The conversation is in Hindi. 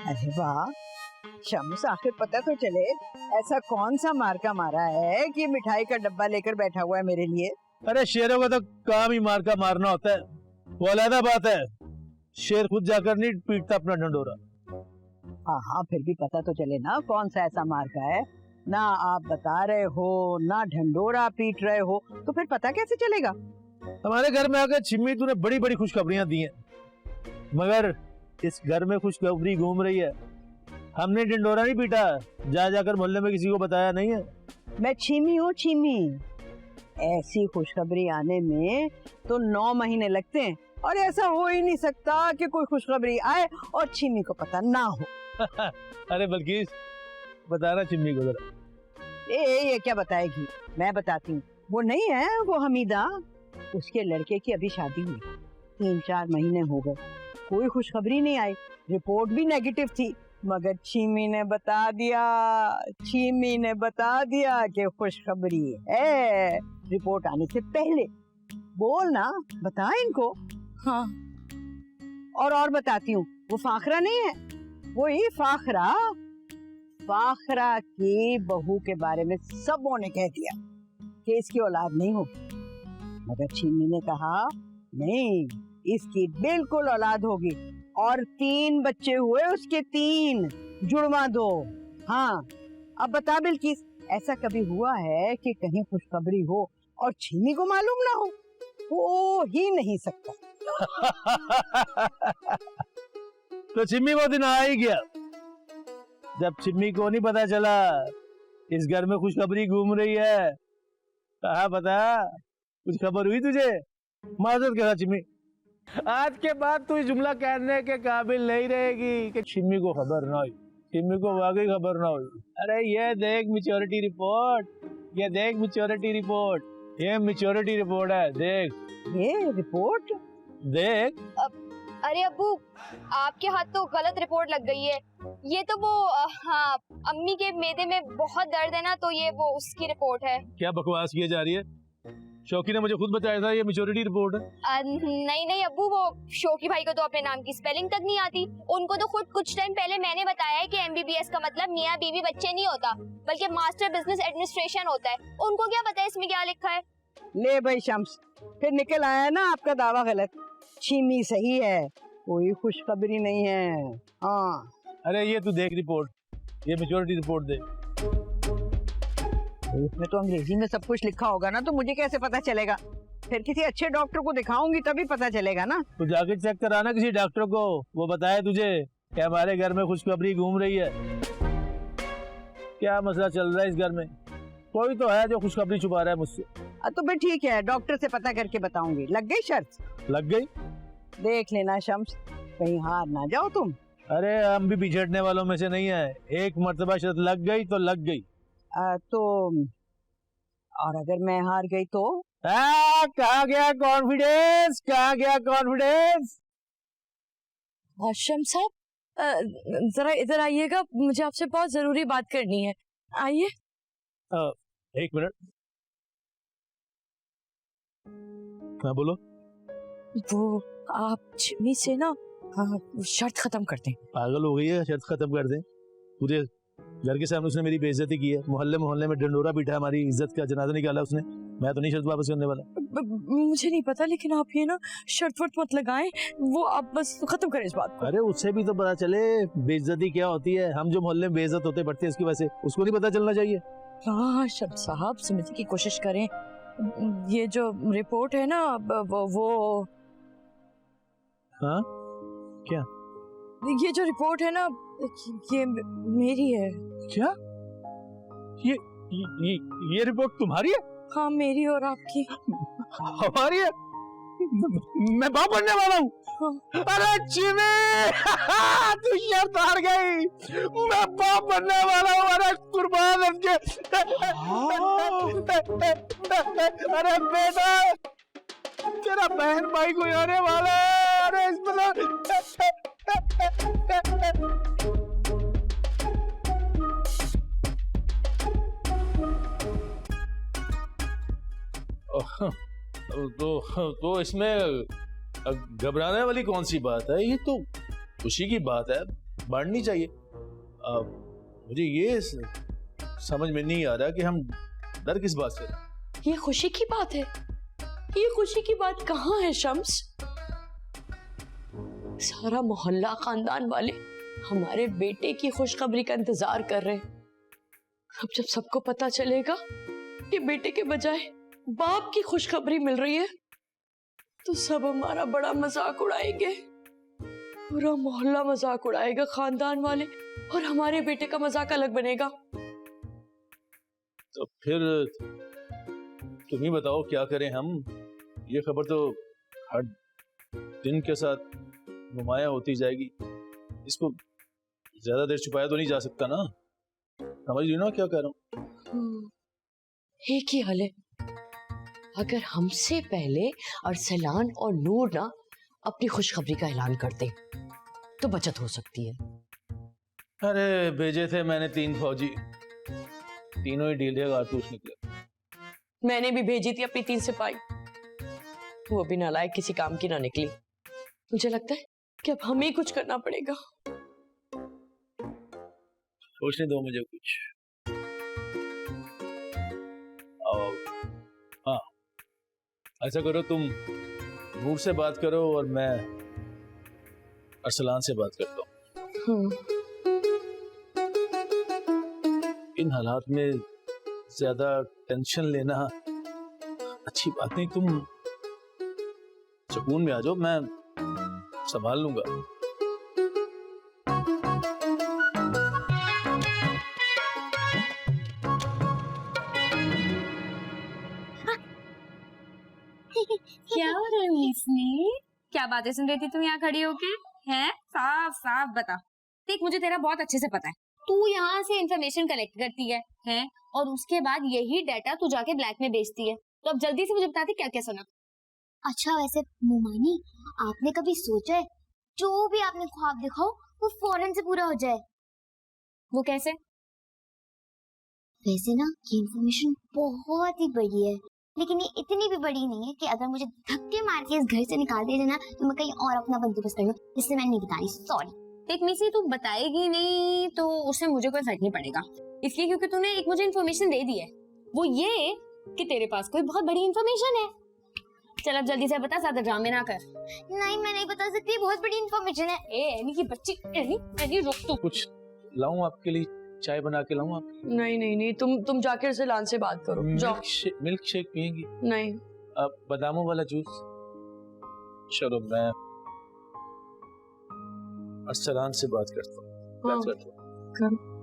अरे वाह शम्स, आखिर पता तो चले ऐसा कौन सा मार्का मारा है कि मिठाई का डब्बा लेकर बैठा हुआ है मेरे लिए। अरे शेरों का तो काम ही मार्का मारना होता है, वो अलग बात है। शेर खुद जाकर नहीं पीटता अपना ढंडोरा। हाँ हाँ, फिर भी पता तो चले ना कौन सा ऐसा मार्का है। ना आप बता रहे हो ना ढंडोरा पीट रहे हो, तो फिर पता कैसे चलेगा? हमारे घर में आकर छिम्मी तूने बड़ी बड़ी खुशखबरियां दी हैं, मगर इस घर में खुशखबरी घूम रही है। हमने ढंडोरा नहीं पीटा, जा जाकर मोहल्ले में किसी को बताया नहीं है। मैं छीमी हूँ छीमी। ऐसी खुशखबरी आने में तो 9 महीने लगते हैं, और ऐसा हो ही नहीं सकता कि कोई खुशखबरी आए और छीमी को पता ना हो। अरे बल्कि बताना छिम्मी को जरा। ये क्या बताएगी? मैं बताती हूँ। वो नहीं है वो हमीदा, उसके लड़के की अभी शादी हुई, 3-4 महीने हो गए, कोई खुशखबरी नहीं आई, रिपोर्ट भी नेगेटिव थी, मगर छीमी ने बता दिया कि खुशखबरी है रिपोर्ट आने से पहले। बोल ना, बता इनको। हाँ। और बताती हूँ, वो फाखरा नहीं है, वही फाखरा की बहू के बारे में सबों ने कह दिया कि इसकी औलाद नहीं होगी, मगर छीमी ने कहा नहीं, इसकी बिल्कुल औलाद होगी, और 3 बच्चे हुए उसके, 3 जुड़वा दो। हाँ, अब बता बिल्किस, ऐसा कभी हुआ है कि कहीं खुशखबरी हो और छीमी को मालूम ना हो? हो ही नहीं सकता। तो छिम्मी वो दिन आ ही गया जब छिम्मी को नहीं पता चला इस घर में खुशखबरी घूम रही है। कहा पता, कुछ खबर हुई तुझे? माजरत कहा छिम्मी, आज के बाद तू जुमला कहने के काबिल नहीं रहेगी कि छिम्मी को खबर ना हुई। छिम्मी को वाकई खबर ना हुई। अरे ये देख मैच्योरिटी रिपोर्ट, ये देख मैच्योरिटी रिपोर्ट, ये मैच्योरिटी रिपोर्ट है, देख ये रिपोर्ट देख। अरे अब्बू, आपके हाथ तो गलत रिपोर्ट लग गई है। ये तो वो हाँ, अम्मी के मैदे में बहुत दर्द है ना, तो ये वो उसकी रिपोर्ट है। क्या बकवास किए जा रही है? शौकी ने मुझे खुद बताया था ये मैच्योरिटी रिपोर्ट है। नहीं अब्बू, वो शौकी भाई को तो अपने नाम की स्पेलिंग तक नहीं आती। उनको तो खुद कुछ टाइम पहले मैंने बताया है कि MBBS का मतलब मियाँ बीवी बच्चे नहीं होता, बल्कि मास्टर बिजनेस एडमिनिस्ट्रेशन होता है। उनको क्या पता है इसमें क्या लिखा है। ले भाई शम्स, फिर निकल आया ना आपका दावा गलत। छीमी सही है, कोई खुशखबरी नहीं है। हाँ, अरे ये तू देख रिपोर्ट, ये मैच्योरिटी रिपोर्ट देख। इसमें तो अंग्रेजी में सब कुछ लिखा होगा ना, तो मुझे कैसे पता चलेगा? फिर किसी अच्छे डॉक्टर को दिखाऊंगी तभी पता चलेगा ना। तो जाके चेक कराना किसी डॉक्टर को, वो बताए तुझे कि हमारे घर में खुशखबरी घूम रही है। क्या मसला चल रहा है इस घर में? कोई तो है जो खुशखबरी छुपा रहा है मुझसे। तो फिर ठीक है, डॉक्टर से पता करके बताऊंगी। लग गई शर्त? लग गई। देख लेना शम्स, कहीं हार ना जाओ तुम। अरे हम भी बिछड़ने वालों में से नहीं है, एक मर्तबा शर्त लग गई तो लग गई। तो और अगर मैं हार गई तो? कहाँ गया कॉन्फिडेंस, कहाँ गया कॉन्फिडेंस? शम्स साहब, जरा इधर आइएगा, मुझे आपसे बहुत जरूरी बात करनी है। आइए। 1 मिनट। हाँ बोलो। वो आप छिम्मी से ना शर्त खत्म कर दें। पागल हो गई है? शर्त खत्म कर दें? पूरे घर के सामने उसने मेरी बेइज्जती की है, मोहल्ले में डंडोरा पीटा, हमारी इज्जत का जनाजा निकाला उसने। मैं तो नहीं शर्त वापस करने वाला। मुझे नहीं पता, लेकिन आप ये ना शर्त वर्त मत लगाएं, वो आप बस खत्म करें इस बात को। अरे उससे भी तो पता चले बेइज्जती क्या होती है। हम जो मोहल्ले में बेइज्जत होते बढ़ते हैं इसकी वजह से, उसको नहीं पता चलना चाहिए। हाँ शम्स साहब, समझने की कोशिश करें। ये जो रिपोर्ट है ना वो हाँ क्या? ये जो रिपोर्ट है ना, ये मेरी है। क्या? ये रिपोर्ट तुम्हारी है? हाँ मेरी और आपकी। हमारी है? मैं बाप बनने वाला हूँ। हाँ। अरे चिमी तू शर्त हार गई, मैं बाप बनने वाला हूँ। अरे कुर्बान के। अरे बेटा, तेरा बहन भाई कोई आने वाला है। अरे तो इसमें घबराने वाली कौन सी बात है? ये तो खुशी की बात है। बांटनी चाहिए। मुझे ये समझ में नहीं आ रहा कि हम डर किस बात से। ये खुशी की बात है, ये खुशी की बात कहाँ है शम्स? सारा मोहल्ला खानदान वाले हमारे बेटे की खुशखबरी का इंतजार कर रहे हैं। अब जब सबको पता चलेगा कि बेटे के बजाय बाप की खुशखबरी मिल रही है तो सब हमारा बड़ा मजाक उड़ाएंगे। पूरा मोहल्ला मजाक उड़ाएगा, खानदान वाले, और हमारे बेटे का मजाक अलग बनेगा। तो फिर तुम ही बताओ क्या करें हम। ये खबर तो हर दिन के साथ नुमाया होती जाएगी, इसको ज्यादा देर छुपाया तो नहीं जा सकता ना। समझ रही हो ना क्या कह रहा हूँ? एक ही हल है, अगर हमसे पहले अरसलान और नूर ना अपनी खुशखबरी का ऐलान कर दें तो बचत हो सकती है। अरे भेजे थे मैंने 3 फौजी, तीनों ही ढीले कारतूस निकले। मैंने भी भेजी थी अपनी 3 सिपाही, वो भी नालायक किसी काम की ना निकली। मुझे लगता है कि अब हमें ही कुछ करना पड़ेगा। सोचने दो मुझे कुछ। हाँ, ऐसा करो, तुम नूर से बात करो और मैं अरसलान से बात करता हूँ। इन हालात में ज्यादा टेंशन लेना अच्छी बात नहीं। तुम सुकून में आ जाओ, मैं संभाल लूंगा। क्या हो रहा है मिसनी? क्या बातें सुन रही थी तुम यहाँ खड़ी होके? हैं? साफ साफ बता। देख, मुझे तेरा बहुत अच्छे से पता है, तू यहाँ से इंफॉर्मेशन कलेक्ट करती है, हैं? और उसके बाद यही डाटा तू जाके ब्लैक में बेचती है। तो अब जल्दी से मुझे बता दे क्या क्या सुना। अच्छा, वैसे मोमानी, आपने कभी सोचा है जो भी आपने ख्वाब देखा हो वो फौरन से पूरा हो जाए? वो कैसे? वैसे ना ये इन्फॉर्मेशन बहुत ही बड़ी है, लेकिन ये इतनी भी बड़ी नहीं है कि अगर मुझे धक्के मार के इस घर से निकाल दिया जाए ना तो मैं कहीं और अपना बंदोबस्त कर लूं। इसलिए मैं नहीं बता रही, सॉरी। देख मिसी, तू बताएगी नहीं तो उससे मुझे कोई फर्क नहीं पड़ेगा, इसलिए क्योंकि तूने एक मुझे इन्फॉर्मेशन दे दी है, वो ये कि तेरे पास कोई बहुत बड़ी इन्फॉर्मेशन है। चल अब जल्दी से बता, ज्यादा ड्रामे ना कर। नहीं, मैं नहीं बता सकती, बहुत बड़ी इन्फॉर्मेशन है। ए एनी की बच्ची, एनी रोक तू। कुछ लाऊं आपके लिए? चाय बना के लाऊं आप? नहीं नहीं नहीं, तुम जाके अरसलान से बात करो। जाओ। मिल्क शेक पियेंगी? नहीं। अब बादामों वाला जूस? चलो मैं अरसलान से बात करता हूँ। हाँ, बात करता हूँ। कर।